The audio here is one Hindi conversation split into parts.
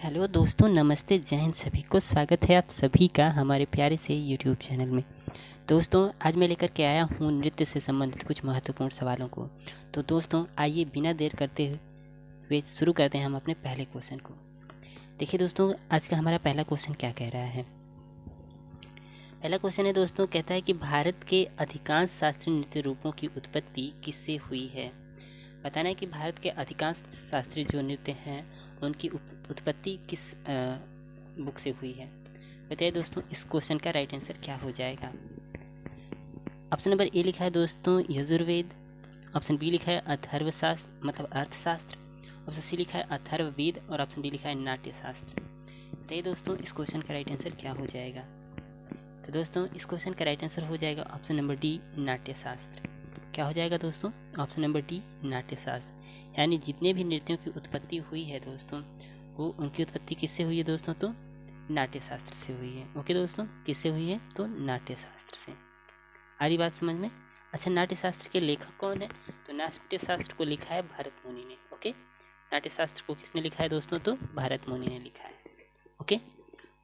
हेलो दोस्तों, नमस्ते, जय हिंद। सभी को स्वागत है आप सभी का हमारे प्यारे से यूट्यूब चैनल में। दोस्तों, आज मैं लेकर के आया हूँ नृत्य से संबंधित कुछ महत्वपूर्ण सवालों को। तो दोस्तों, आइए बिना देर करते हुए शुरू करते हैं हम अपने पहले क्वेश्चन को। देखिए दोस्तों, आज का हमारा पहला क्वेश्चन क्या कह रहा है। पहला क्वेश्चन है दोस्तों, कहता है कि भारत के अधिकांश शास्त्रीय नृत्य रूपों की उत्पत्ति किससे हुई है। बताना है कि भारत के अधिकांश शास्त्रीय जो नृत्य हैं उनकी उत्पत्ति किस बुक से हुई है। बताइए दोस्तों, इस क्वेश्चन का राइट आंसर क्या हो जाएगा। ऑप्शन नंबर ए लिखा है दोस्तों यजुर्वेद, ऑप्शन बी लिखा है अथर्वशास्त्र मतलब अर्थशास्त्र, ऑप्शन सी लिखा है अथर्ववेद और ऑप्शन डी लिखा है नाट्यशास्त्र। बताइए दोस्तों, इस क्वेश्चन का राइट आंसर क्या हो जाएगा। तो दोस्तों, इस क्वेश्चन का राइट आंसर हो जाएगा ऑप्शन नंबर डी नाट्यशास्त्र। क्या हो जाएगा दोस्तों, ऑप्शन नंबर डी नाट्यशास्त्र। यानी जितने भी नृत्यों की उत्पत्ति हुई है दोस्तों, वो उनकी उत्पत्ति किससे हुई है दोस्तों, तो नाट्यशास्त्र से हुई है। ओके दोस्तों, किससे हुई है, तो नाट्यशास्त्र से। आ रही बात समझ में। अच्छा, नाट्यशास्त्र के लेखक कौन है, तो नाट्यशास्त्र को लिखा है भरत मुनि ने। ओके, नाट्यशास्त्र को किसने लिखा है दोस्तों, तो भरत मुनि ने लिखा है। ओके,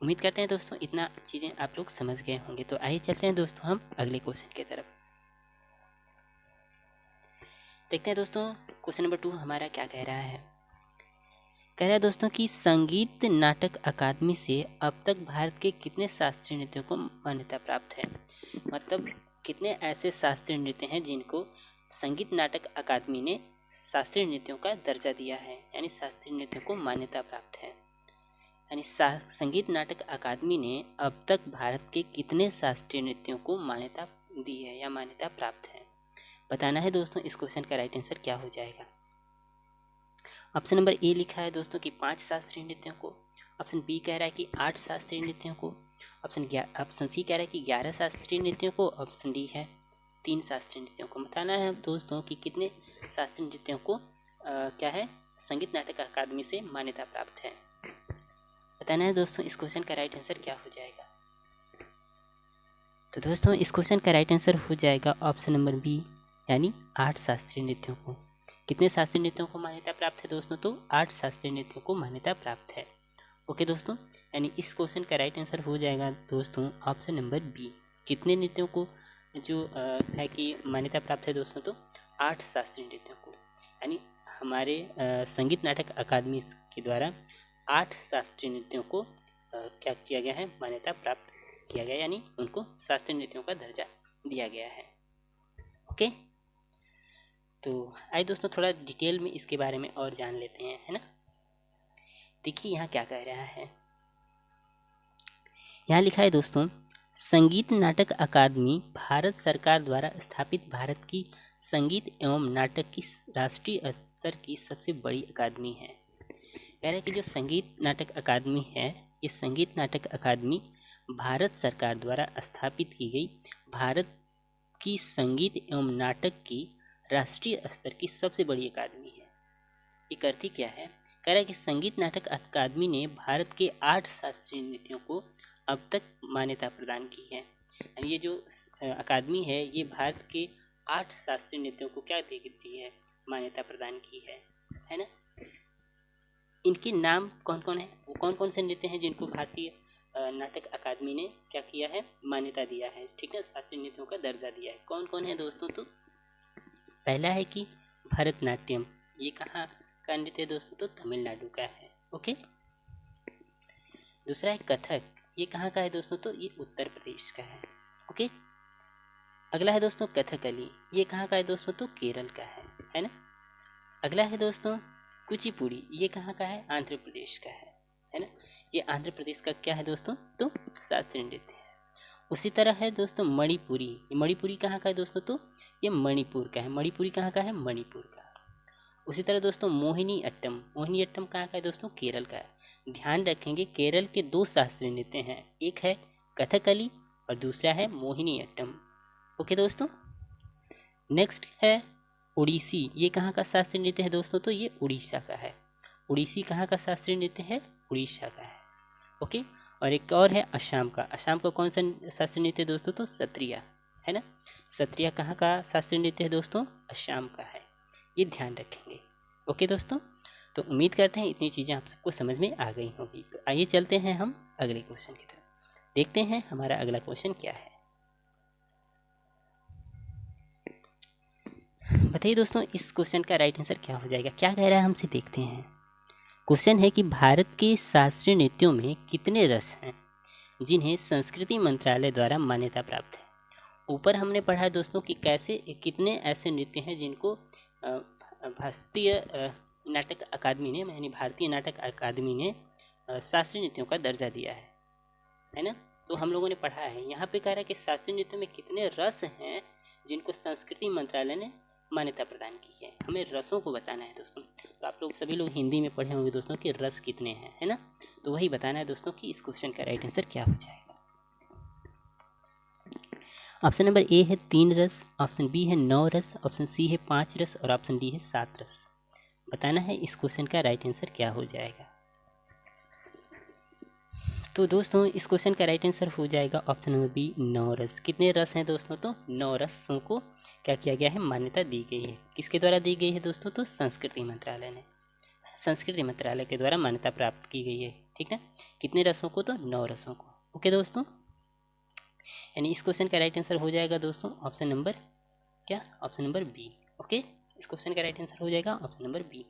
उम्मीद करते हैं दोस्तों इतना चीज़ें आप लोग समझ गए होंगे। तो आइए चलते हैं दोस्तों हम अगले क्वेश्चन की तरफ। देखते हैं दोस्तों, क्वेश्चन नंबर 2 हमारा क्या कह रहा है। कह रहा है दोस्तों कि संगीत नाटक अकादमी से अब तक भारत के कितने शास्त्रीय नृत्यों को मान्यता प्राप्त है। मतलब कितने ऐसे शास्त्रीय नृत्य हैं जिनको संगीत नाटक अकादमी ने शास्त्रीय नृत्यों का दर्जा दिया है, यानी शास्त्रीय नृत्यों को मान्यता प्राप्त है। यानी संगीत नाटक अकादमी ने अब तक भारत के कितने शास्त्रीय नृत्यों को मान्यता दी है या मान्यता प्राप्त है। बताना है दोस्तों, इस क्वेश्चन का राइट आंसर क्या हो जाएगा। ऑप्शन नंबर ए लिखा है दोस्तों कि 5 शास्त्रीय नृत्यों को, ऑप्शन बी कह रहा है कि 8 शास्त्रीय नृत्यों को, ऑप्शन सी कह रहा है कि 11 शास्त्रीय नृत्यों को, ऑप्शन डी है 3 शास्त्रीय नृत्यों को। बताना है दोस्तों कि कितने शास्त्रीय नृत्यों को क्या है, संगीत नाटक अकादमी से मान्यता प्राप्त है। बताना है दोस्तों, इस क्वेश्चन का राइट आंसर क्या हो जाएगा। तो दोस्तों, इस क्वेश्चन का राइट आंसर हो जाएगा ऑप्शन नंबर बी, यानी 8 शास्त्रीय नृत्यों को। कितने शास्त्रीय नृत्यों को मान्यता प्राप्त है दोस्तों, तो 8 शास्त्रीय नृत्यों को मान्यता प्राप्त है। ओके दोस्तों, यानी इस क्वेश्चन का राइट आंसर हो जाएगा दोस्तों ऑप्शन नंबर बी। कितने नृत्यों को जो है कि मान्यता प्राप्त है दोस्तों, तो 8 शास्त्रीय नृत्यों को। यानी हमारे संगीत नाटक अकादमी के द्वारा 8 शास्त्रीय नृत्यों को क्या किया गया है, मान्यता प्राप्त किया गया, यानी उनको शास्त्रीय नृत्यों का दर्जा दिया गया है। ओके, तो आइए दोस्तों थोड़ा डिटेल में इसके बारे में और जान लेते हैं, है ना। देखिए यहाँ क्या कह रहा है। यहाँ लिखा है दोस्तों, संगीत नाटक अकादमी भारत सरकार द्वारा स्थापित भारत की संगीत एवं नाटक की राष्ट्रीय स्तर की सबसे बड़ी अकादमी है। कह रहा है कि जो संगीत नाटक अकादमी है, ये संगीत नाटक अकादमी भारत सरकार द्वारा स्थापित की गई भारत की संगीत एवं नाटक की राष्ट्रीय स्तर की सबसे बड़ी अकादमी है। ये करती क्या है, कह रहा है कि संगीत नाटक अकादमी ने भारत के 8 शास्त्रीय नृत्यों को अब तक मान्यता प्रदान की है। ये जो अकादमी है, ये भारत के 8 शास्त्रीय नृत्यों को क्या देती है, मान्यता प्रदान की है ना। इनके नाम कौन कौन है, वो कौन कौन से नृत्य हैं जिनको भारतीय नाटक अकादमी ने क्या किया है, मान्यता दिया है, ठीक है, शास्त्रीय नृत्यों का दर्जा दिया है। कौन कौन है दोस्तों, तो पहला है कि भरतनाट्यम, ये कहाँ का नृत्य है दोस्तों, तो तमिलनाडु का है। ओके, दूसरा है कथक, ये कहाँ का है दोस्तों, तो ये उत्तर प्रदेश का है। ओके, अगला है दोस्तों कथकली, ये कहाँ का है दोस्तों, तो केरल का है ना। अगला है दोस्तों कुचिपुड़ी, ये कहाँ का है, आंध्र प्रदेश का है ना। ये आंध्र प्रदेश का क्या है दोस्तों, तो शास्त्रीय नृत्य है। उसी तरह है दोस्तों मणिपुरी, ये मणिपुरी कहाँ का है दोस्तों, तो ये मणिपुर का है। मणिपुरी कहाँ का है, मणिपुर का। उसी तरह दोस्तों मोहिनी अट्टम, मोहिनी अट्टम कहाँ का है दोस्तों, केरल का है। ध्यान रखेंगे केरल के 2 शास्त्रीय नृत्य हैं, एक है कथकली और दूसरा है मोहिनी अट्टम। ओके दोस्तों, नेक्स्ट है उड़ीसी, ये कहाँ का शास्त्रीय नृत्य है दोस्तों, तो ये उड़ीसा का है। उड़ीसी कहाँ का शास्त्रीय नृत्य है, उड़ीसा का है। ओके, और एक और है असम का। असम का कौन सा शास्त्रीय नृत्य है दोस्तों, तो सत्रिया, है ना। सत्रिया कहाँ का शास्त्रीय नृत्य है दोस्तों, असम का है। ये ध्यान रखेंगे। ओके दोस्तों, तो उम्मीद करते हैं इतनी चीज़ें आप सबको समझ में आ गई होंगी। तो आइए चलते हैं हम अगले क्वेश्चन की तरफ, देखते हैं हमारा अगला क्वेश्चन क्या है। बताइए दोस्तों, इस क्वेश्चन का राइट आंसर क्या हो जाएगा, क्या कह रहा है हमसे, देखते हैं। क्वेश्चन है कि भारत के शास्त्रीय नृत्यों में कितने रस हैं जिन्हें संस्कृति मंत्रालय द्वारा मान्यता प्राप्त है। ऊपर हमने पढ़ा है दोस्तों कि कैसे कितने ऐसे नृत्य हैं जिनको भारतीय नाटक अकादमी ने, यानी भारतीय नाटक अकादमी ने शास्त्रीय नृत्यों का दर्जा दिया है ना। तो हम लोगों ने पढ़ा है, यहाँ पे कह रहा है कि शास्त्रीय नृत्यों में कितने रस हैं जिनको संस्कृति मंत्रालय ने मान्यता प्रदान की है। हमें रसों को बताना है दोस्तों। तो आप लोग सभी लोग हिंदी में पढ़े होंगे दोस्तों कि रस कितने हैं, है ना। तो वही बताना है दोस्तों कि इस क्वेश्चन का राइट आंसर क्या हो जाएगा। ऑप्शन नंबर ए है 3 रस, ऑप्शन बी है 9 रस, ऑप्शन सी है 5 रस और ऑप्शन डी है 7 रस। बताना है इस क्वेश्चन का राइट आंसर क्या हो जाएगा। तो दोस्तों इस क्वेश्चन का राइट आंसर हो जाएगा ऑप्शन नंबर बी 9 रस। कितने रस हैं दोस्तों, तो 9 रसों को क्या किया गया है, मान्यता दी गई है। किसके द्वारा दी गई है दोस्तों, तो संस्कृति मंत्रालय ने, संस्कृति मंत्रालय के द्वारा मान्यता प्राप्त की गई है, ठीक ना। कितने रसों को, तो 9 रसों को। ओके दोस्तों, यानी इस क्वेश्चन का राइट आंसर हो जाएगा दोस्तों ऑप्शन नंबर क्या, ऑप्शन नंबर बी। ओके, इस क्वेश्चन का राइट आंसर हो जाएगा ऑप्शन नंबर बी।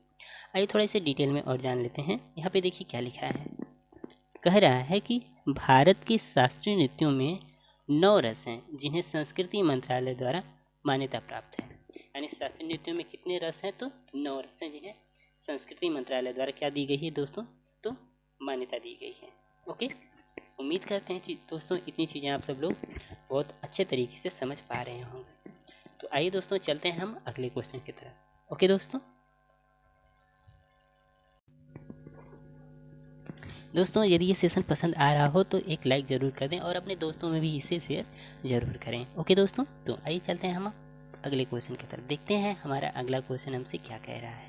आइए थोड़ा इसे डिटेल में और जान लेते हैं। यहाँ पे देखिए क्या लिखा है, कह रहा है कि भारत के शास्त्रीय नृत्यों में 9 रस हैं जिन्हें संस्कृति मंत्रालय द्वारा मान्यता प्राप्त है। यानी शास्त्रीय नृत्यों में कितने रस हैं, तो 9 रस हैं जिन्हें संस्कृति मंत्रालय द्वारा क्या दी गई है दोस्तों, तो मान्यता दी गई है। ओके, उम्मीद करते हैं दोस्तों इतनी चीज़ें आप सब लोग बहुत अच्छे तरीके से समझ पा रहे होंगे। तो आइए दोस्तों चलते हैं हम अगले क्वेश्चन की तरफ। ओके दोस्तों यदि ये सेशन पसंद आ रहा हो तो एक लाइक ज़रूर कर दें और अपने दोस्तों में भी इसे शेयर ज़रूर करें। ओके दोस्तों, तो आइए चलते हैं हम अगले क्वेश्चन की तरफ, देखते हैं हमारा अगला क्वेश्चन हमसे क्या कह रहा है।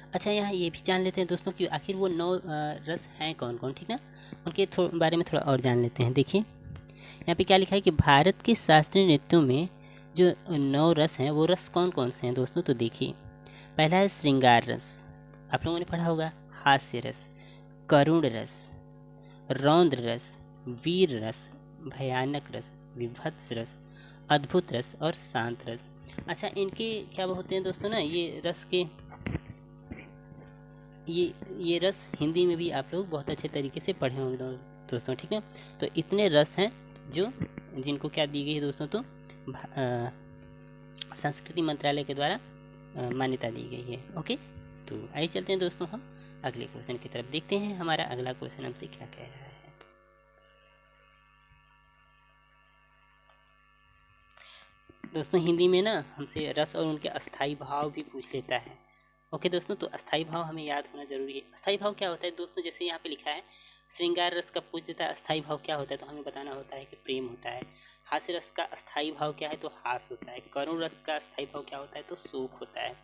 अच्छा, यहाँ ये भी जान लेते हैं दोस्तों कि आखिर वो 9 रस हैं कौन कौन, ठीक ना। उनके बारे में थोड़ा और जान लेते हैं। देखिए यहाँ पे क्या लिखा है कि भारत के शास्त्रीय नृत्यों में जो 9 रस हैं वो रस कौन कौन से हैं दोस्तों। तो देखिए पहला है श्रृंगार रस, आप लोगों ने पढ़ा होगा। हास्य रस, करुण रस, रौद्र रस, वीर रस, भयानक रस, विभत्स रस, अद्भुत रस और शांत रस। अच्छा, इनके क्या होते हैं दोस्तों ना, ये रस के ये रस हिंदी में भी आप लोग बहुत अच्छे तरीके से पढ़े होंगे दोस्तों, ठीक है। तो इतने रस हैं जो जिनको क्या दी गई है दोस्तों, तो संस्कृति मंत्रालय के द्वारा मान्यता दी गई है। ओके, तो आइए चलते हैं दोस्तों हम अगले क्वेश्चन की तरफ, देखते हैं हमारा अगला क्वेश्चन हमसे क्या कह रहा है। दोस्तों हिंदी में ना हमसे रस और उनके अस्थाई भाव भी पूछ लेता है। ओके दोस्तों, तो अस्थाई भाव हमें याद होना जरूरी है। अस्थाई भाव क्या होता है दोस्तों, जैसे यहाँ पे लिखा है श्रृंगार रस का पूछ देता है अस्थाई भाव क्या होता है, तो हमें बताना होता है कि प्रेम होता है। हास्य रस का अस्थाई भाव क्या है, तो हास होता है। करुण रस का अस्थाई भाव क्या होता है, तो शोक होता है।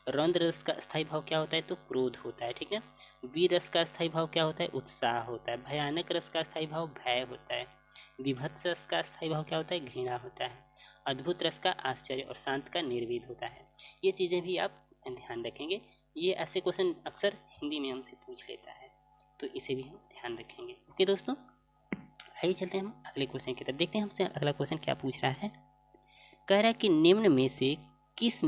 रौद्र रस का अस्थाई भाव क्या होता है, तो क्रोध होता है, ठीक है। वीर रस का अस्थाई भाव क्या होता है, उत्साह होता है। भयानक रस का अस्थाई भाव भय होता है। विभत्स रस का अस्थाई भाव क्या होता है, घृणा होता है। अद्भुत रस का आश्चर्य और शांत का निर्वेद होता है। ये चीज़ें भी आप ध्यान रखेंगे, ये ऐसे क्वेश्चन अक्सर हिंदी में हमसे पूछ लेता है, तो इसे भी हम ध्यान रखेंगे। ओके दोस्तों, आइए चलते हैं हम अगले क्वेश्चन की तरफ, देखते हैं हमसे अगला क्वेश्चन क्या पूछ रहा है। कह रहा है कि निम्न में से किस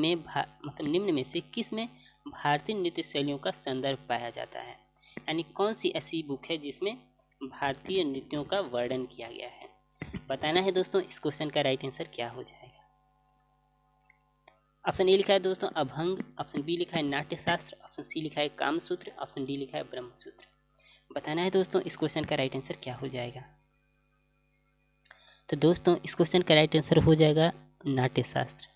में भारतीय नृत्य शैलियों का संदर्भ पाया जाता है। यानी कौन सी ऐसी बुक है जिसमें भारतीय नृत्यों का वर्णन किया गया है। बताना है दोस्तों इस क्वेश्चन का राइट आंसर क्या हो जाएगा। ऑप्शन ए लिखा है दोस्तों अभंग, ऑप्शन बी लिखा है नाट्यशास्त्र, ऑप्शन सी लिखा है कामसूत्र, ऑप्शन डी लिखा है ब्रह्मसूत्र। बताना है दोस्तों इस क्वेश्चन का राइट आंसर क्या हो जाएगा। तो दोस्तों इस क्वेश्चन का राइट आंसर हो जाएगा नाट्यशास्त्र,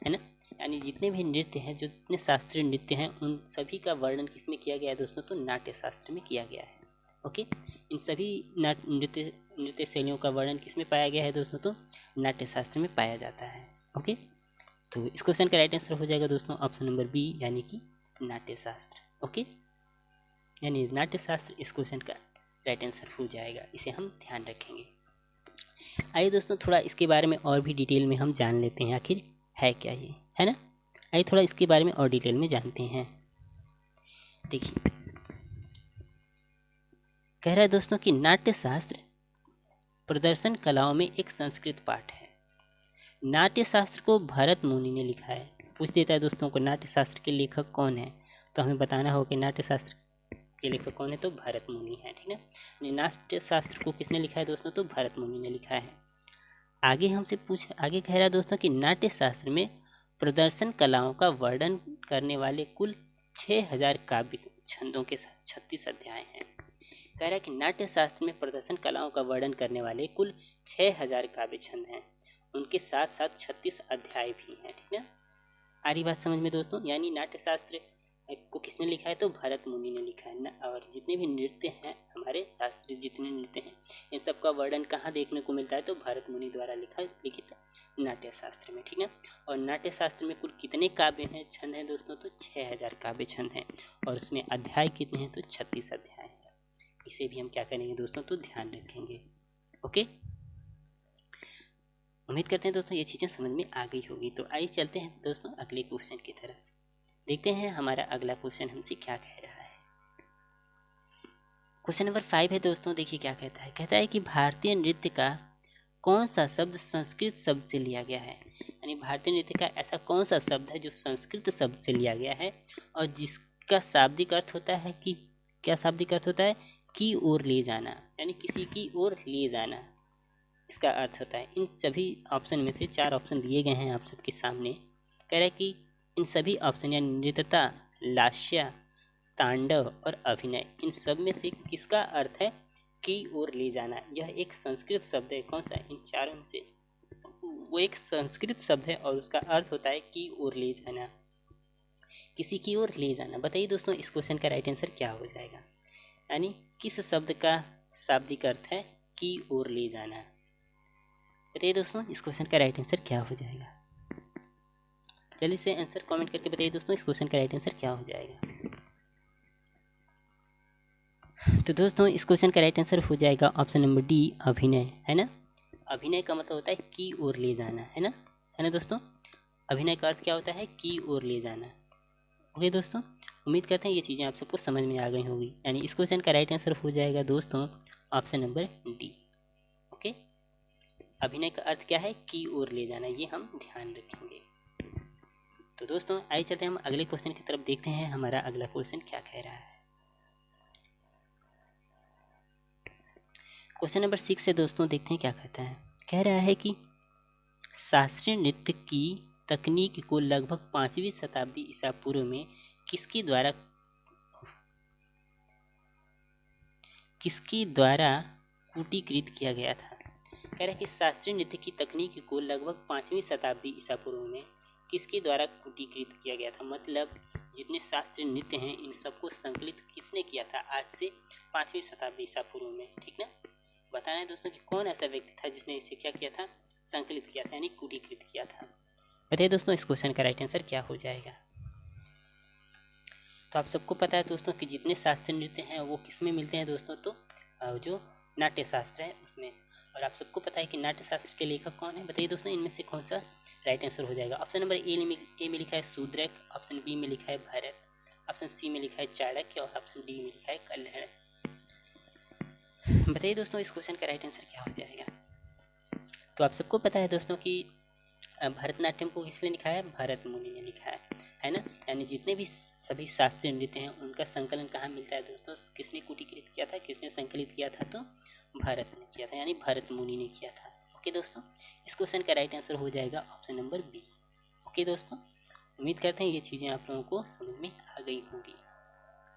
है ना। यानी जितने भी नृत्य हैं, जितने शास्त्रीय नृत्य हैं, उन सभी का वर्णन किस में किया गया है दोस्तों, तो नाट्यशास्त्र में किया गया है। ओके, इन सभी नृत्य शैलियों का वर्णन किस में पाया गया है दोस्तों, तो नाट्यशास्त्र में पाया जाता है। ओके, तो इस क्वेश्चन का राइट आंसर हो जाएगा दोस्तों ऑप्शन नंबर बी, यानी कि नाट्यशास्त्र। ओके, यानी नाट्यशास्त्र इस क्वेश्चन का राइट आंसर हो जाएगा, इसे हम ध्यान रखेंगे। आइए दोस्तों थोड़ा इसके बारे में और भी डिटेल में हम जान लेते हैं, आखिर है क्या ये, है ना। आइए थोड़ा इसके बारे में और डिटेल में जानते हैं। देखिए, कह रहा है दोस्तों कि नाट्य शास्त्र प्रदर्शन कलाओं में एक संस्कृत पाठ है। नाट्य शास्त्र को भरत मुनि ने लिखा है। पूछ देता है दोस्तों को नाट्य शास्त्र के लेखक कौन है, तो हमें बताना होगा कि नाट्य शास्त्र के लेखक कौन है, तो भरत मुनि है। ठीक है, नाट्य शास्त्र को किसने लिखा है दोस्तों, तो भरत मुनि ने लिखा है। आगे कह रहा है दोस्तों कि नाट्य शास्त्र में प्रदर्शन कलाओं का वर्णन करने वाले कुल 6000 काव्य छंदों के साथ 36 अध्याय हैं। कह रहा है कि नाट्य शास्त्र में प्रदर्शन कलाओं का वर्णन करने वाले कुल 6000 काव्य छंद हैं, उनके साथ साथ 36 अध्याय भी हैं। ठीक है, आ रही बात समझ में दोस्तों। यानी नाट्य शास्त्र को किसने लिखा है, तो भरत मुनि ने लिखा है ना। और जितने भी नृत्य हैं हमारे शास्त्र, जितने नृत्य हैं, इन सब का वर्णन कहाँ देखने को मिलता है, तो भरत मुनि द्वारा लिखित नाट्य शास्त्र में। ठीक है, और नाट्य शास्त्र में कुल कितने काव्य हैं, छंद हैं दोस्तों, तो 6000 काव्य छंद हैं। और उसमें अध्याय कितने हैं, तो 36 अध्याय हैं। इसे भी हम क्या करेंगे दोस्तों, तो ध्यान रखेंगे। ओके, उम्मीद करते हैं दोस्तों ये चीज़ें समझ में आ गई होगी। तो आइए चलते हैं दोस्तों अगले क्वेश्चन की तरफ। देखते हैं हमारा अगला क्वेश्चन हमसे क्या कह रहा है। क्वेश्चन नंबर 5 है दोस्तों। देखिए क्या कहता है। कहता है कि भारतीय नृत्य का कौन सा शब्द संस्कृत शब्द से लिया गया है। यानी भारतीय नृत्य का ऐसा कौन सा शब्द है जो संस्कृत शब्द से लिया गया है और जिसका शाब्दिक अर्थ होता है कि, क्या शाब्दिक अर्थ होता है, की ओर ले जाना, यानी किसी की ओर ले जाना, इसका अर्थ होता है। इन सभी ऑप्शन में से 4 ऑप्शन दिए गए हैं आप सबके सामने। कह रहा है कि इन सभी ऑप्शन यानी नृत्यता, लास्य, तांडव और अभिनय, इन सब में से किसका अर्थ है की ओर ले जाना। यह एक संस्कृत शब्द है। कौन सा, इन चारों में से वो एक संस्कृत शब्द है और उसका अर्थ होता है की ओर ले जाना, किसी की ओर ले जाना। बताइए दोस्तों इस क्वेश्चन का राइट आंसर क्या हो जाएगा। यानी किस शब्द का शाब्दिक अर्थ है की ओर ले जाना। बताइए दोस्तों इस क्वेश्चन का राइट आंसर क्या हो जाएगा। जल्दी से आंसर कमेंट करके बताइए दोस्तों इस क्वेश्चन का राइट आंसर क्या हो जाएगा। तो दोस्तों इस क्वेश्चन का राइट आंसर हो जाएगा ऑप्शन नंबर डी, अभिनय, है ना। अभिनय का मतलब होता है की ओर ले जाना, है ना दोस्तों। अभिनय का अर्थ क्या होता है, की ओर ले जाना। ओके दोस्तों, उम्मीद करते हैं ये चीज़ें आप सबको समझ में आ गई होगी। यानी इस क्वेश्चन का राइट आंसर हो जाएगा दोस्तों ऑप्शन नंबर डी। ओके, अभिनय का अर्थ क्या है, की ओर ले जाना, ये हम ध्यान रखेंगे। तो दोस्तों आइए चलते हैं हम अगले क्वेश्चन की तरफ, देखते हैं हमारा अगला क्वेश्चन क्या कह रहा है। क्वेश्चन नंबर 6 से दोस्तों देखते हैं क्या कहता है। कह रहा है कि शास्त्रीय नृत्य की तकनीक को लगभग 5वीं शताब्दी ईसा पूर्व में किसके द्वारा कूटीकृत किया गया था। कह रहा है कि शास्त्रीय नृत्य की तकनीक को लगभग 5वीं शताब्दी ईसा पूर्व में किसके द्वारा कूटीकृत किया गया था। मतलब जितने शास्त्रीय नृत्य हैं इन सबको संकलित किसने किया था आज से 5वीं शताब्दी ईसा पूर्व में। ठीक ना, बताना है दोस्तों कि कौन ऐसा व्यक्ति था जिसने इसे क्या किया था, संकलित किया था, यानी कूटीकृत किया था। बताइए दोस्तों इस क्वेश्चन का राइट आंसर क्या हो जाएगा। तो आप सबको पता है दोस्तों कि जितने शास्त्रीय नृत्य हैं वो किस में मिलते हैं दोस्तों, तो जो नाट्य शास्त्र है उसमें। और आप सबको पता है कि नाट्य शास्त्र के लेखक कौन है। बताइए दोस्तों इनमें से कौन सा राइट आंसर हो जाएगा। ऑप्शन नंबर ए में लिखा है शूद्रक, ऑप्शन बी में लिखा है भरत, ऑप्शन सी में लिखा है चाणक्य और ऑप्शन डी में लिखा है कल्हड़। बताइए दोस्तों इस क्वेश्चन का राइट आंसर क्या हो जाएगा। तो आप सबको पता है दोस्तों कि भरतनाट्यम को किसने लिखा है, भरत मुनि ने लिखा है ना। यानी जितने भी सभी शास्त्रीय नृत्य हैं उनका संकलन कहाँ मिलता है दोस्तों, किसने कूटीकृत किया था, किसने संकलित किया था, तो भरत ने किया था, यानी भरत मुनि ने किया था। ओके दोस्तों, इस क्वेश्चन का राइट आंसर हो जाएगा ऑप्शन नंबर बी। ओके दोस्तों, उम्मीद करते हैं ये चीज़ें आप लोगों को समझ में आ गई होंगी।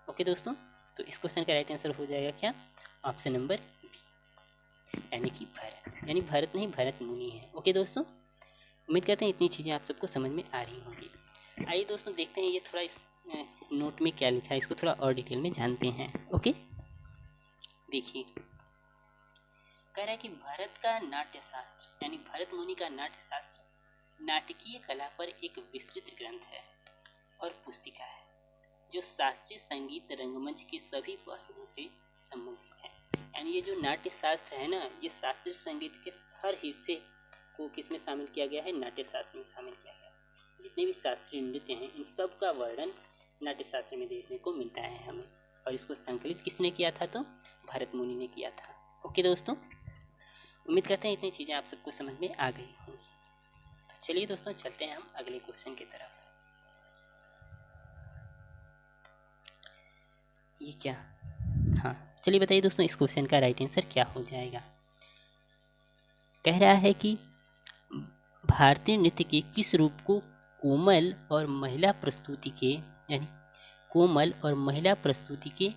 ओके दोस्तों, तो इस क्वेश्चन का राइट आंसर हो जाएगा क्या, ऑप्शन नंबर बी, यानी कि भरत, यानी भरत नहीं भरत मुनि है। ओके दोस्तों, उम्मीद करते हैं इतनी चीज़ें आप सबको समझ में आ रही होंगी। आइए दोस्तों देखते हैं ये थोड़ा इस नोट में क्या लिखा है, इसको थोड़ा और डिटेल में जानते हैं। ओके, देखिए कह रहा है कि भारत का नाट्य शास्त्र यानी भरत मुनि का नाट्य शास्त्र नाटकीय कला पर एक विस्तृत ग्रंथ है और पुस्तिका है जो शास्त्रीय संगीत रंगमंच के सभी पहलुओं से संबंधित है। यानी ये जो नाट्य शास्त्र है ना, ये शास्त्रीय संगीत के हर हिस्से को किस में शामिल किया गया है, नाट्य शास्त्र में शामिल किया गया है। जितने भी शास्त्रीय नृत्य हैं इन सब का वर्णन नाट्य शास्त्र में देखने को मिलता है हमें। और इसको संकलित किसने किया था? तो भरत मुनि ने किया था। ओके दोस्तों, उम्मीद करते हैं इतनी चीज़ें आप सबको समझ में आ गई होंगी। तो चलिए दोस्तों, चलते हैं हम अगले क्वेश्चन की तरफ। ये क्या, हाँ चलिए बताइए दोस्तों, इस क्वेश्चन का राइट आंसर क्या हो जाएगा। कह रहा है कि भारतीय नृत्य के किस रूप को कोमल और महिला प्रस्तुति के कोमल और महिला प्रस्तुति के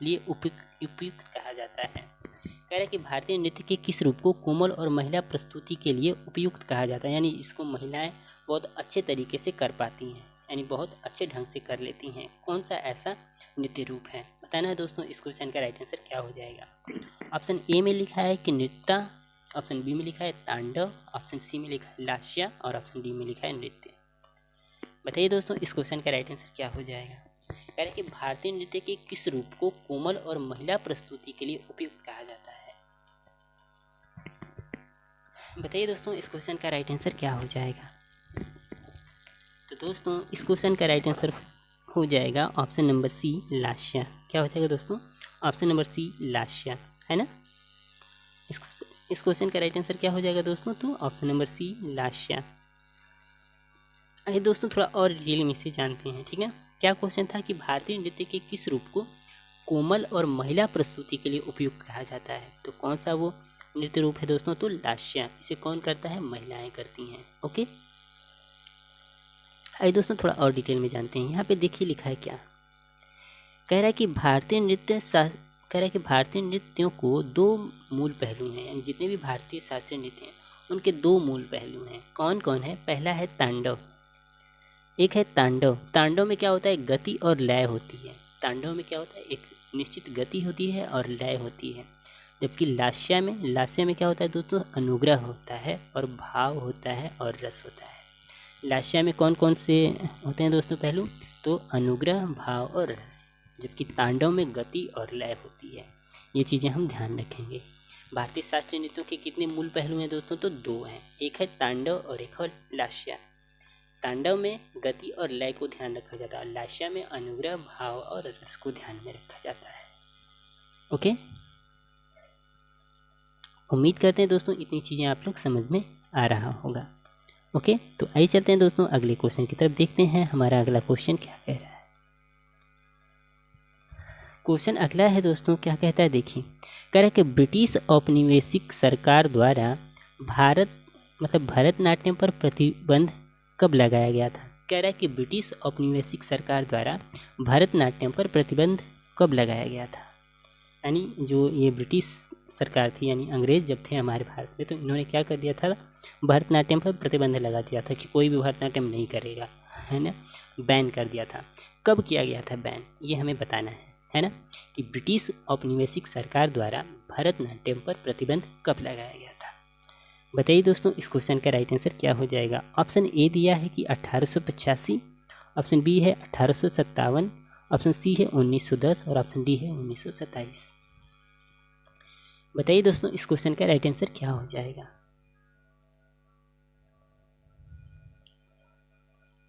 लिए उपयुक्त कहा जाता है। कह रहा है कि भारतीय नृत्य के किस रूप को कोमल और महिला प्रस्तुति के लिए उपयुक्त कहा जाता है, यानी इसको महिलाएं बहुत अच्छे तरीके से कर पाती हैं, यानी बहुत अच्छे ढंग से कर लेती हैं। कौन सा ऐसा नृत्य रूप है, बताना है दोस्तों। इस क्वेश्चन का राइट आंसर क्या हो जाएगा। ऑप्शन ए में लिखा है कि नृत्य, ऑप्शन बी में लिखा है तांडव, ऑप्शन सी में लिखा है लास्य और ऑप्शन डी में लिखा है नृत्य। बताइए दोस्तों, इस क्वेश्चन का राइट आंसर क्या हो जाएगा। कह रहे हैं कि भारतीय नृत्य के किस रूप को कोमल और महिला प्रस्तुति के लिए उपयुक्त कहा जाता है। बताइए दोस्तों, इस क्वेश्चन का राइट आंसर क्या हो जाएगा। तो दोस्तों, इस क्वेश्चन का राइट आंसर हो जाएगा ऑप्शन नंबर सी लास्य। क्या हो जाएगा दोस्तों? ऑप्शन नंबर सी लास्य, है ना। इस क्वेश्चन का राइट आंसर क्या हो जाएगा दोस्तों? तो ऑप्शन नंबर सी लास्य। आइए दोस्तों, थोड़ा और डिटेल में इसे जानते हैं, ठीक है। क्या क्वेश्चन था कि भारतीय नृत्य के किस रूप को कोमल और महिला प्रस्तुति के लिए उपयुक्त कहा जाता है। तो कौन सा वो नृत्य रूप है दोस्तों? तो लास्य। इसे कौन करता है? महिलाएं करती हैं। ओके, आइए दोस्तों थोड़ा और डिटेल में जानते हैं। यहाँ पे देखिए लिखा है क्या। कह रहा है कि भारतीय नृत्यों को दो मूल पहलू हैं, यानी जितने भी भारतीय शास्त्रीय नृत्य हैं उनके दो मूल पहलू हैं। कौन कौन है? पहला है तांडव, एक है तांडव। तांडव में क्या होता है? गति और लय होती है। तांडव में क्या होता है? एक निश्चित गति होती है और लय होती है। जबकि लास्य में क्या होता है दोस्तों? अनुग्रह होता है और भाव होता है और रस होता है। लास्य में कौन कौन से होते हैं दोस्तों पहलू? तो अनुग्रह, भाव और रस। जबकि तांडव में गति और लय होती है। ये चीज़ें हम ध्यान रखेंगे। भारतीय शास्त्रीय नृत्यों के कितने मूल पहलू हैं दोस्तों? तो दो हैं, एक है तांडव और एक है लास्य। तांडव में गति और लय को ध्यान रखा जाता है, लास्य में अनुग्रह, भाव और रस को ध्यान में रखा जाता है। ओके, उम्मीद करते हैं दोस्तों इतनी चीज़ें आप लोग समझ में आ रहा होगा। ओके, तो आइए चलते हैं दोस्तों अगले क्वेश्चन की तरफ, देखते हैं हमारा अगला क्वेश्चन क्या कह रहा है। क्वेश्चन अगला है दोस्तों, क्या कहता है देखिए। कह रहा है कि ब्रिटिश औपनिवेशिक सरकार द्वारा भरतनाट्यम पर प्रतिबंध कब लगाया गया था। कह रहा है कि ब्रिटिश औपनिवेशिक सरकार द्वारा भरतनाट्यम पर प्रतिबंध कब लगाया गया था। यानी जो ये ब्रिटिश सरकार थी, यानी अंग्रेज़ जब थे हमारे भारत में, तो इन्होंने क्या कर दिया था? भरतनाट्यम पर प्रतिबंध लगा दिया था कि कोई भी भरतनाट्यम नहीं करेगा, है ना। बैन कर दिया था। कब किया गया था बैन, ये हमें बताना है ना। कि ब्रिटिश औपनिवेशिक सरकार द्वारा भरतनाट्यम पर प्रतिबंध कब लगाया गया था। बताइए दोस्तों, इस क्वेश्चन का राइट आंसर क्या हो जाएगा। ऑप्शन ए दिया है कि 1885, ऑप्शन बी है 1857, ऑप्शन सी है 1910 और ऑप्शन डी है 1927। बताइए दोस्तों, इस क्वेश्चन का राइट आंसर क्या हो जाएगा।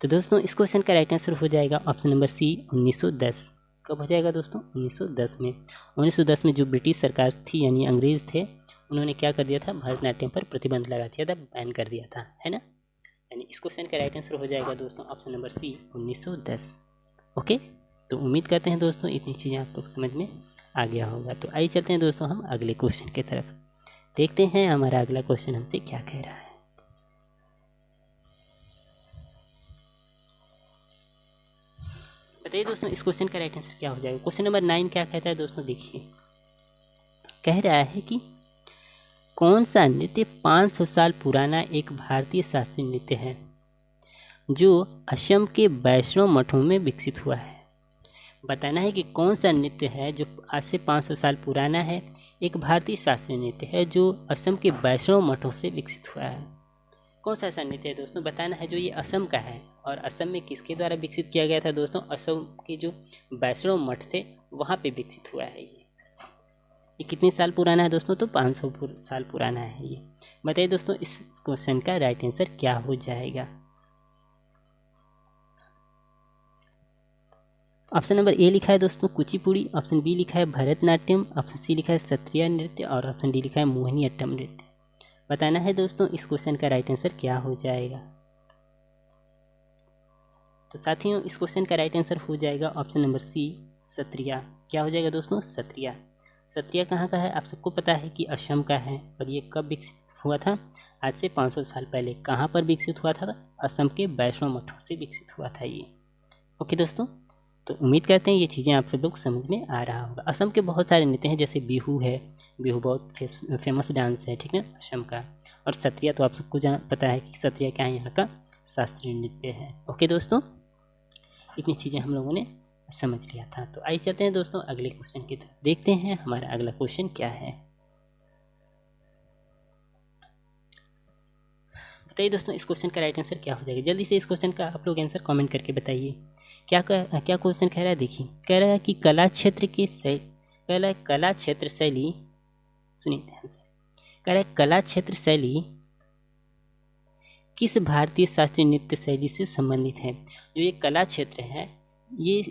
तो दोस्तों, इस क्वेश्चन का राइट आंसर हो जाएगा ऑप्शन नंबर सी 1910। कब हो जाएगा दोस्तों? 1910 में। 1910 में जो ब्रिटिश सरकार थी, यानी अंग्रेज़ थे, उन्होंने क्या कर दिया था? भरतनाट्यम पर प्रतिबंध लगा दिया था, बैन कर दिया था, है ना। यानी इस क्वेश्चन का राइट आंसर हो जाएगा दोस्तों ऑप्शन नंबर सी 1910। ओके, तो उम्मीद करते हैं दोस्तों इतनी चीज़ें आप लोग समझ में आ गया होगा। तो आइए चलते हैं दोस्तों हम अगले क्वेश्चन की तरफ, देखते हैं हमारा अगला क्वेश्चन हमसे क्या कह रहा है। बताइए दोस्तों, इस क्वेश्चन का राइट आंसर क्या हो जाएगा। क्वेश्चन नंबर 9 क्या कहता है दोस्तों, देखिए। कह रहा है कि कौन सा नृत्य 500 साल पुराना एक भारतीय शास्त्रीय नृत्य है जो असम के वैष्णव मठों में विकसित हुआ है। बताना है कि कौन सा नृत्य है जो आज से 500 साल पुराना है, एक भारतीय शास्त्रीय नृत्य है जो असम के वैष्णव मठों से विकसित हुआ है। कौन सा ऐसा नृत्य है दोस्तों, बताना है जो ये असम का है। और असम में किसके द्वारा विकसित किया गया था दोस्तों? असम के जो वैष्णव मठ थे वहाँ पे विकसित हुआ है ये कितने साल पुराना है दोस्तों? तो 500 साल पुराना है ये। बताइए दोस्तों, इस क्वेश्चन का राइट आंसर क्या हो जाएगा। ऑप्शन नंबर ए लिखा है दोस्तों कुचिपुड़ी, ऑप्शन बी लिखा है भरतनाट्यम, ऑप्शन सी लिखा है सत्रिया नृत्य और ऑप्शन डी लिखा है मोहिनीअट्टम नृत्य। बताना है दोस्तों इस क्वेश्चन का राइट आंसर क्या हो जाएगा। तो साथियों इस क्वेश्चन का राइट आंसर हो जाएगा ऑप्शन नंबर सी सत्रिया। क्या हो जाएगा दोस्तों? सत्रिया। सत्रिया कहाँ का है? आप सबको पता है कि असम का है और ये कब विकसित हुआ था? आज से 500 साल पहले। कहाँ पर विकसित हुआ था? असम के वैष्णो मठों से विकसित हुआ था ये। ओके दोस्तों, तो उम्मीद करते हैं ये चीज़ें आप सब लोग समझ में आ रहा होगा। असम के बहुत सारे नृत्य हैं, जैसे बिहू है, बिहू बहुत फेमस डांस है, ठीक है, असम का। और सत्रिया तो आप सबको पता है कि सत्रिया क्या है, यहाँ का शास्त्रीय नृत्य है। ओके दोस्तों, इतनी चीज़ें हम लोगों ने समझ लिया था। तो आइए चलते हैं दोस्तों अगले क्वेश्चन की तरफ, देखते हैं हमारा अगला क्वेश्चन क्या है। बताइए दोस्तों इस क्वेश्चन का राइट आंसर क्या हो जाएगा। जल्दी से इस क्वेश्चन का आप लोग आंसर कमेंट करके बताइए। क्या क्वेश्चन कह रहा है? देखिए, कह रहा है कि कला क्षेत्र शैली, सुनिए ध्यान से, कह रहा है कला क्षेत्र शैली किस भारतीय शास्त्रीय नृत्य शैली से संबंधित है। जो ये कला क्षेत्र है, ये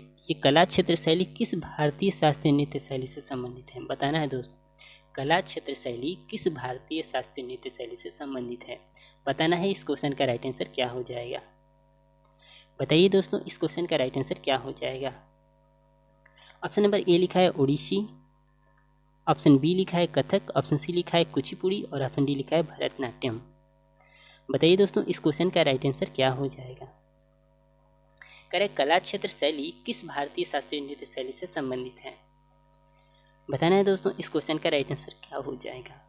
कला क्षेत्र शैली किस भारतीय शास्त्रीय नृत्य शैली से संबंधित है। बताना है दोस्तों कला क्षेत्र शैली किस भारतीय शास्त्रीय नृत्य शैली से संबंधित है। बताना है इस क्वेश्चन का राइट आंसर क्या हो जाएगा। बताइए दोस्तों इस क्वेश्चन का राइट आंसर क्या हो जाएगा। ऑप्शन नंबर ए लिखा है ओडिसी, ऑप्शन बी लिखा है कथक, ऑप्शन सी लिखा है कुचिपुड़ी और ऑप्शन डी लिखा है भरतनाट्यम। बताइए दोस्तों इस क्वेश्चन का राइट आंसर क्या हो जाएगा। करें कला क्षेत्र शैली किस भारतीय शास्त्रीय नृत्य शैली से संबंधित है। बताना है दोस्तों इस क्वेश्चन का राइट आंसर क्या हो जाएगा।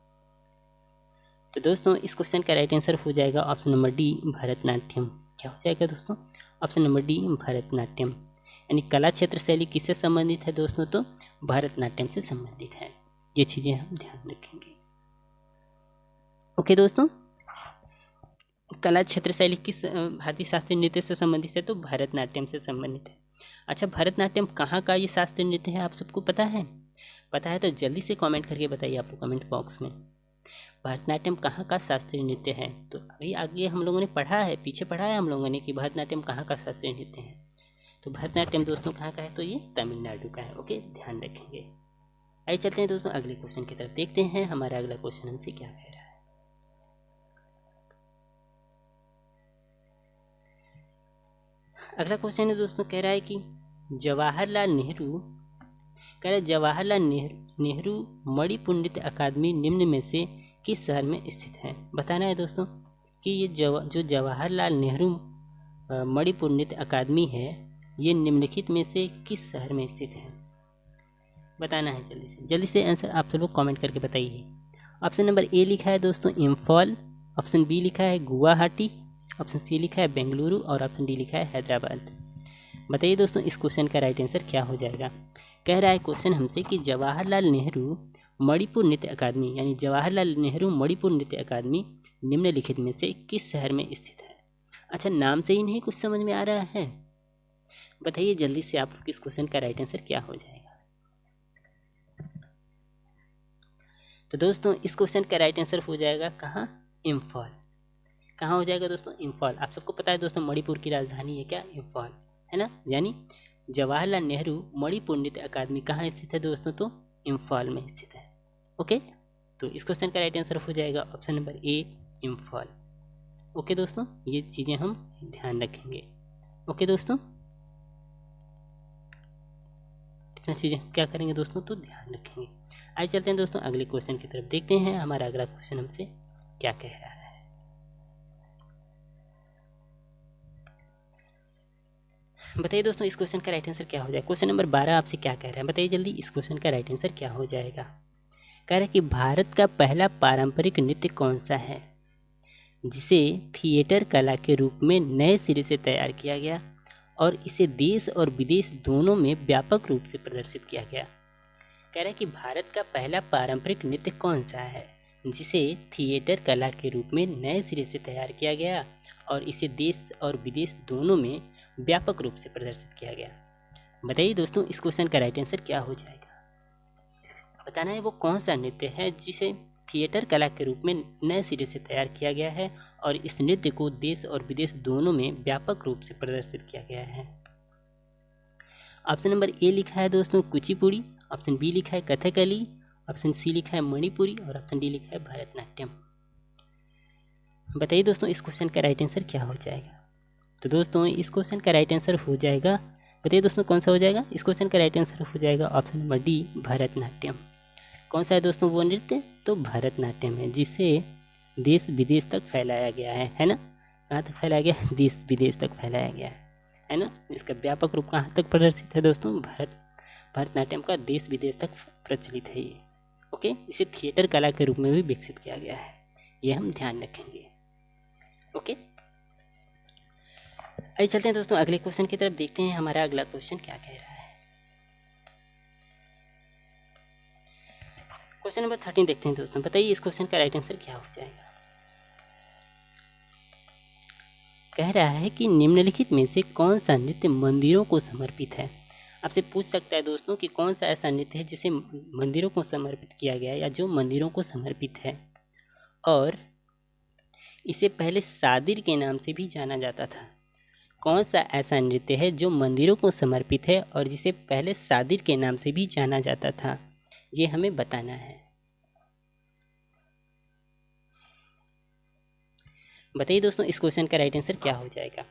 तो दोस्तों इस क्वेश्चन का राइट आंसर हो जाएगा ऑप्शन नंबर डी भरतनाट्यम। क्या हो जाएगा दोस्तों? Option number D Bharatanatyam. यानी कला क्षेत्र शैली किससे संबंधित है दोस्तों? तो भरतनाट्यम से संबंधित है। ये चीज़ें हम ध्यान रखेंगे। ओके दोस्तों, कला क्षेत्र शैली किस भारतीय शास्त्रीय नृत्य से संबंधित है? तो भरतनाट्यम से संबंधित है। अच्छा, भरतनाट्यम कहाँ का ये शास्त्रीय नृत्य है, आप सबको पता है? पता है तो जल्दी से कमेंट करके बताइए आपको कमेंट बॉक्स में। भरतनाट्यम कहाँ का शास्त्रीय नृत्य है? तो अभी आगे हम लोगों ने पढ़ा है, पीछे पढ़ा है हम लोगों ने कि भरतनाट्यम कहाँ का शास्त्रीय नृत्य है। तो भरतनाट्यम दोस्तों कहाँ का है? तो ये तमिलनाडु का है। ओके, ध्यान रखेंगे। आइए चलते हैं दोस्तों अगले क्वेश्चन की तरफ, देखते हैं हमारा अगला क्वेश्चन हमसे क्या कह रहा है। अगला क्वेश्चन है दोस्तों, कह रहा है कि जवाहरलाल नेहरू मणिपुर नृत्य अकादमी निम्न में से किस शहर में स्थित है। बताना है दोस्तों कि ये जो जवाहरलाल नेहरू मणिपुर नृत्य अकादमी है, ये निम्नलिखित में से किस शहर में स्थित है। बताना है जल्दी से आंसर आप सब लोग कमेंट करके बताइए। ऑप्शन नंबर ए लिखा है दोस्तों इम्फाल, ऑप्शन बी लिखा है गुवाहाटी, ऑप्शन सी लिखा है बेंगलुरु और ऑप्शन डी लिखा है हैदराबाद। बताइए दोस्तों इस क्वेश्चन का राइट आंसर क्या हो जाएगा। कह रहा है क्वेश्चन हमसे कि जवाहरलाल नेहरू मणिपुर नृत्य अकादमी, यानी जवाहरलाल नेहरू मणिपुर नृत्य अकादमी निम्नलिखित में से किस शहर में स्थित है। अच्छा, नाम से ही नहीं कुछ समझ में आ रहा है? बताइए जल्दी से आप लोग इस क्वेश्चन का राइट आंसर क्या हो जाएगा। तो दोस्तों इस क्वेश्चन का राइट आंसर हो जाएगा कहाँ? इम्फाल। कहाँ हो जाएगा दोस्तों? इम्फाल। आप सबको पता है दोस्तों मणिपुर की राजधानी है क्या? इम्फाल है ना। यानी जवाहरलाल नेहरू मणिपुर नृत्य अकादमी कहाँ स्थित है दोस्तों? तो इम्फाल में स्थित है। ओके, तो इस क्वेश्चन का राइट आंसर हो जाएगा option number A Imphal. Okay दोस्तों, ये चीज़ें हम ध्यान रखेंगे। ओके दोस्तों, इतना चीज़ें क्या करेंगे दोस्तों? तो ध्यान रखेंगे। आइए चलते हैं दोस्तों अगले क्वेश्चन की तरफ, देखते हैं हमारा अगला क्वेश्चन हमसे क्या कह रहा है। बताइए दोस्तों इस क्वेश्चन का राइट आंसर क्या हो जाएगा। क्वेश्चन नंबर 12 आपसे क्या कह रहा है, बताइए जल्दी इस क्वेश्चन का राइट आंसर क्या हो जाएगा। कह रहा है कि भारत का पहला पारंपरिक नृत्य कौन सा है जिसे थिएटर कला के रूप में नए सिरे से तैयार किया गया और इसे देश और विदेश दोनों में व्यापक रूप से प्रदर्शित किया गया। कह रहा है कि भारत का पहला पारंपरिक नृत्य कौन सा है जिसे थिएटर कला के रूप में नए सिरे से तैयार किया गया और इसे देश और विदेश दोनों में व्यापक रूप से प्रदर्शित किया गया। बताइए दोस्तों इस क्वेश्चन का राइट आंसर क्या हो जाएगा। बताना है वो कौन सा नृत्य है जिसे थिएटर कला के रूप में नए सिरे से तैयार किया गया है और इस नृत्य को देश और विदेश दोनों में व्यापक रूप से प्रदर्शित किया गया है। ऑप्शन नंबर ए लिखा है दोस्तों कुचिपुड़ी, ऑप्शन बी लिखा है कथकली, ऑप्शन सी लिखा है मणिपुरी और ऑप्शन डी लिखा है भरतनाट्यम। बताइए दोस्तों इस क्वेश्चन का राइट आंसर क्या हो जाएगा। तो दोस्तों इस क्वेश्चन का राइट आंसर हो जाएगा, बताइए दोस्तों कौन सा हो जाएगा। इस क्वेश्चन का राइट आंसर हो जाएगा ऑप्शन नंबर डी भरतनाट्यम। कौन सा है दोस्तों वो नृत्य, तो भरतनाट्यम है, जिसे देश विदेश तक फैलाया गया है ना। कहाँ तक फैलाया गया, देश विदेश तक फैलाया गया है ना। इसका व्यापक रूप कहाँ तक प्रदर्शित है दोस्तों, भरतनाट्यम का देश विदेश तक प्रचलित है ये। ओके, इसे थिएटर कला के रूप में भी विकसित किया गया है, ये हम ध्यान रखेंगे। ओके, आइए चलते हैं दोस्तों अगले क्वेश्चन की तरफ, देखते हैं हमारा अगला क्वेश्चन क्या कह रहा है। क्वेश्चन नंबर 13 देखते हैं दोस्तों। बताइए इस क्वेश्चन का राइट आंसर क्या हो जाएगा। कह रहा है कि निम्नलिखित में से कौन सा नृत्य मंदिरों को समर्पित है। आपसे पूछ सकता है दोस्तों कि कौन सा ऐसा नृत्य है जिसे मंदिरों को समर्पित किया गया है या जो मंदिरों को समर्पित है, और इसे पहले सादिर के नाम से भी जाना जाता था। कौन सा ऐसा नृत्य है जो मंदिरों को समर्पित है और जिसे पहले सादिर के नाम से भी जाना जाता था, ये हमें बताना है। बताइए दोस्तों इस क्वेश्चन का राइट आंसर क्या हो जाएगा।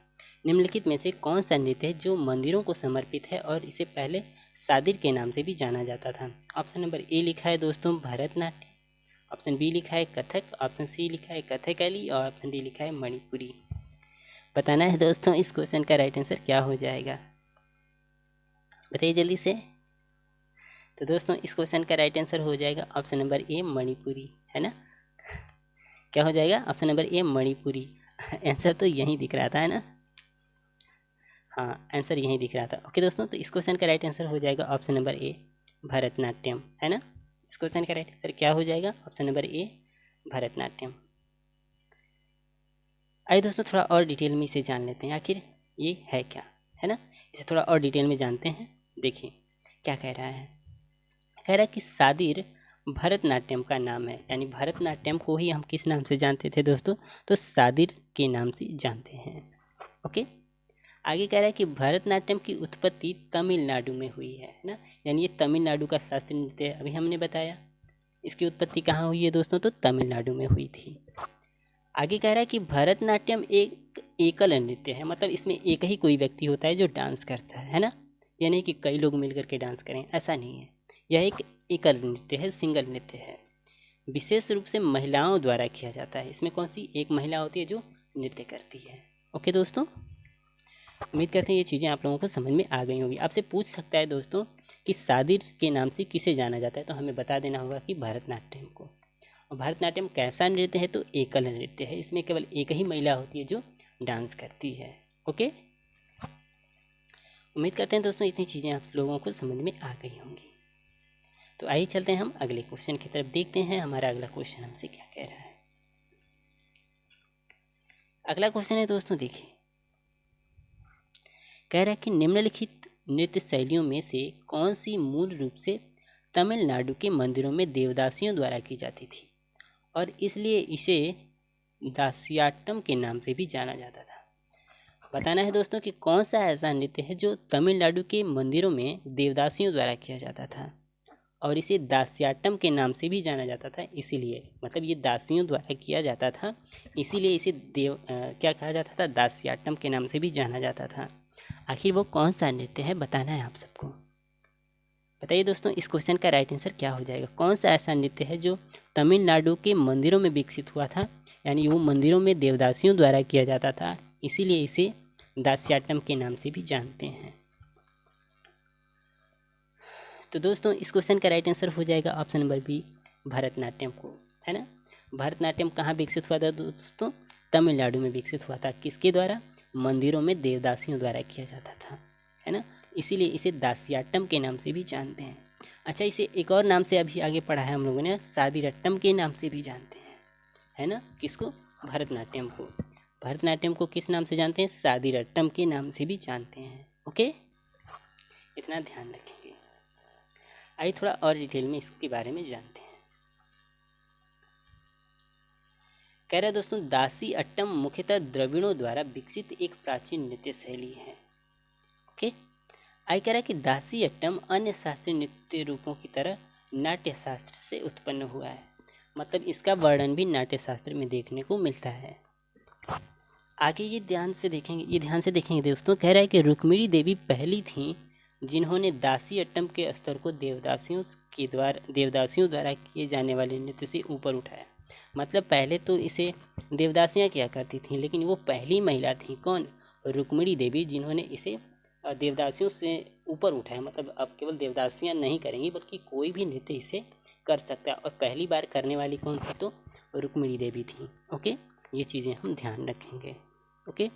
निम्नलिखित में से कौन सा नृत्य है जो मंदिरों को समर्पित है और इसे पहले सादिर के नाम से भी जाना जाता था। ऑप्शन नंबर ए लिखा है दोस्तों भरतनाट्यम, ऑप्शन बी लिखा है कथक, ऑप्शन सी लिखा है कथकली और ऑप्शन डी लिखा है मणिपुरी। बताना है दोस्तों इस क्वेश्चन का राइट आंसर क्या हो जाएगा, बताइए जल्दी से। तो दोस्तों इस क्वेश्चन का राइट आंसर हो जाएगा ऑप्शन नंबर ए मणिपुरी, है ना। क्या हो जाएगा, option number A Manipuri. Answer तो यहीं दिख रहा था, है ना। हाँ, आंसर यहीं दिख रहा था। ओके दोस्तों, तो इस क्वेश्चन का राइट आंसर हो जाएगा ऑप्शन नंबर ए भरतनाट्यम, है ना। इस क्वेश्चन का राइट आंसर क्या हो जाएगा, ऑप्शन नंबर ए भरतनाट्यम। आइए दोस्तों थोड़ा और डिटेल में इसे जान लेते हैं, आखिर ये है क्या, है ना। इसे थोड़ा और डिटेल में जानते हैं। देखिए क्या कह रहा है। कह रहा है कि सादिर भरतनाट्यम का नाम है, यानी भरतनाट्यम को ही हम किस नाम से जानते थे दोस्तों, तो सादिर के नाम से जानते हैं। ओके, आगे कह रहा है कि भरतनाट्यम की उत्पत्ति तमिलनाडु में हुई है ना, यानी ये तमिलनाडु का शास्त्रीय नृत्य है। अभी हमने बताया इसकी उत्पत्ति कहाँ हुई है दोस्तों, तो तमिलनाडु में हुई थी। आगे कह रहा है कि भरतनाट्यम एक एकल नृत्य है, मतलब इसमें एक ही कोई व्यक्ति होता है जो डांस करता है ना। यह नहीं कि कई लोग मिलकर के डांस करें, ऐसा नहीं है। यह एक एकल नृत्य है, सिंगल नृत्य है। विशेष रूप से महिलाओं द्वारा किया जाता है। इसमें कौन सी एक महिला होती है जो नृत्य करती है। ओके दोस्तों, उम्मीद करते हैं ये चीज़ें आप लोगों को समझ में आ गई होंगी। आपसे पूछ सकता है दोस्तों कि सादिर के नाम से किसे जाना जाता है, तो हमें बता देना होगा कि भरतनाट्यम को। और भरतनाट्यम कैसा नृत्य है, तो एकल नृत्य है। इसमें केवल एक ही महिला होती है जो डांस करती है। ओके, उम्मीद करते हैं दोस्तों इतनी चीज़ें आप लोगों को समझ में आ गई होंगी। तो आइए चलते हैं हम अगले क्वेश्चन की तरफ, देखते हैं हमारा अगला क्वेश्चन हमसे क्या कह रहा है। अगला क्वेश्चन है दोस्तों, देखिए कह रहा है कि निम्नलिखित नृत्य शैलियों में से कौन सी मूल रूप से तमिलनाडु के मंदिरों में देवदासियों द्वारा की जाती थी और इसलिए इसे दासियाट्टम के नाम से भी जाना जाता था। बताना है दोस्तों कि कौन सा ऐसा नृत्य है जो तमिलनाडु के मंदिरों में देवदासियों द्वारा किया जाता था और इसे दासियाट्टम के नाम से भी जाना जाता था। इसीलिए मतलब ये दासियों द्वारा किया जाता था, इसीलिए इसे क्या कहा जाता था, दासियाट्टम के नाम से भी जाना जाता था। आखिर वो कौन सा नृत्य है, बताना है आप सबको। बताइए दोस्तों इस क्वेश्चन का राइट आंसर क्या हो जाएगा। कौन सा ऐसा नृत्य है जो तमिलनाडु के मंदिरों में विकसित हुआ था, यानी वो मंदिरों में देवदासियों द्वारा किया जाता था, इसीलिए इसे दासियाट्टम के नाम से भी जानते हैं। तो दोस्तों इस क्वेश्चन का राइट आंसर हो जाएगा ऑप्शन नंबर बी भरतनाट्यम को, है ना। भरतनाट्यम कहाँ विकसित हुआ था दोस्तों, तमिलनाडु में विकसित हुआ था। किसके द्वारा, मंदिरों में देवदासियों द्वारा किया जाता था, है ना। इसीलिए इसे दासियाट्टम के नाम से भी जानते हैं। अच्छा, इसे एक और नाम से अभी आगे पढ़ा है हम लोगों ने, सादिरट्टम के नाम से भी जानते हैं, है ना। किसको, भरतनाट्यम को। भरतनाट्यम को किस नाम से जानते हैं, सादिरट्टम के नाम से भी जानते हैं। ओके, इतना ध्यान रखेंगे। आइए थोड़ा और डिटेल में इसके बारे में जानते हैं। कह रहा है दोस्तों दासी अट्टम मुख्यतः द्रविड़ों द्वारा विकसित एक प्राचीन नृत्य शैली है। ओके, आगे कह रहा है कि दासी अट्टम अन्य शास्त्रीय नृत्य रूपों की तरह नाट्य शास्त्र से उत्पन्न हुआ है। मतलब इसका वर्णन भी नाट्य शास्त्र में देखने को मिलता है। आगे ये ध्यान से देखेंगे दोस्तों। कह रहा है कि रुक्मिणी देवी पहली थीं जिन्होंने दासी अट्टम के स्तर को देवदासियों द्वारा किए जाने वाले नृत्य से ऊपर उठाया। मतलब पहले तो इसे देवदासियां किया करती थीं, लेकिन वो पहली महिला थी कौन? रुक्मिणी देवी, जिन्होंने इसे देवदासियों से ऊपर उठाया। मतलब अब केवल देवदासियां नहीं करेंगी बल्कि कोई भी नृत्य इसे कर सकता है, और पहली बार करने वाली कौन थी? तो रुक्मिणी देवी थी। ओके, ये चीज़ें हम ध्यान रखेंगे। ओके,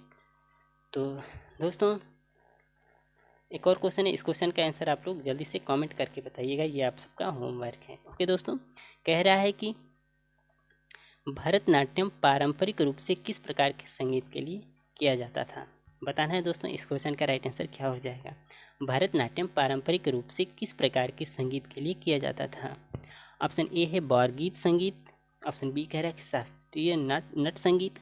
तो दोस्तों एक और क्वेश्चन है, इस क्वेश्चन का आंसर आप लोग जल्दी से कमेंट करके बताइएगा, ये आप सबका होमवर्क है। ओके दोस्तों, कह रहा है कि भरतनाट्यम पारंपरिक रूप से किस प्रकार के संगीत के लिए किया जाता था? बताना है दोस्तों, इस क्वेश्चन का राइट आंसर क्या हो जाएगा? भरतनाट्यम पारंपरिक रूप से किस प्रकार के संगीत के लिए किया जाता था? ऑप्शन ए है बॉरगीत संगीत, ऑप्शन बी कह रहा है कि शास्त्रीय नट संगीत,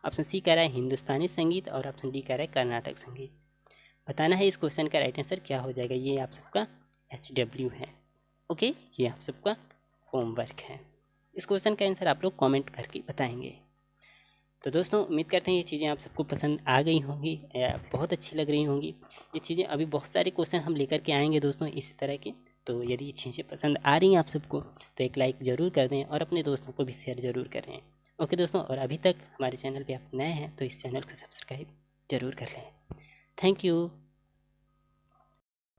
ऑप्शन सी कह रहा है हिंदुस्तानी संगीत, और ऑप्शन डी कह रहा है कर्नाटक संगीत। बताना है इस क्वेश्चन का राइट आंसर क्या हो जाएगा। ये आप सबका HW है। ओके, ये आप सबका होमवर्क है। इस क्वेश्चन का आंसर आप लोग कमेंट करके बताएंगे। तो दोस्तों उम्मीद करते हैं ये चीज़ें आप सबको पसंद आ गई होंगी या बहुत अच्छी लग रही होंगी। ये चीज़ें अभी बहुत सारे क्वेश्चन हम लेकर के आएंगे दोस्तों इसी तरह के। तो यदि ये चीज़ें पसंद आ रही हैं आप सबको तो एक लाइक ज़रूर कर दें और अपने दोस्तों को भी शेयर ज़रूर करें। ओके दोस्तों, और अभी तक हमारे चैनल पे आप नए हैं तो इस चैनल को सब्सक्राइब ज़रूर कर लें। Thank you.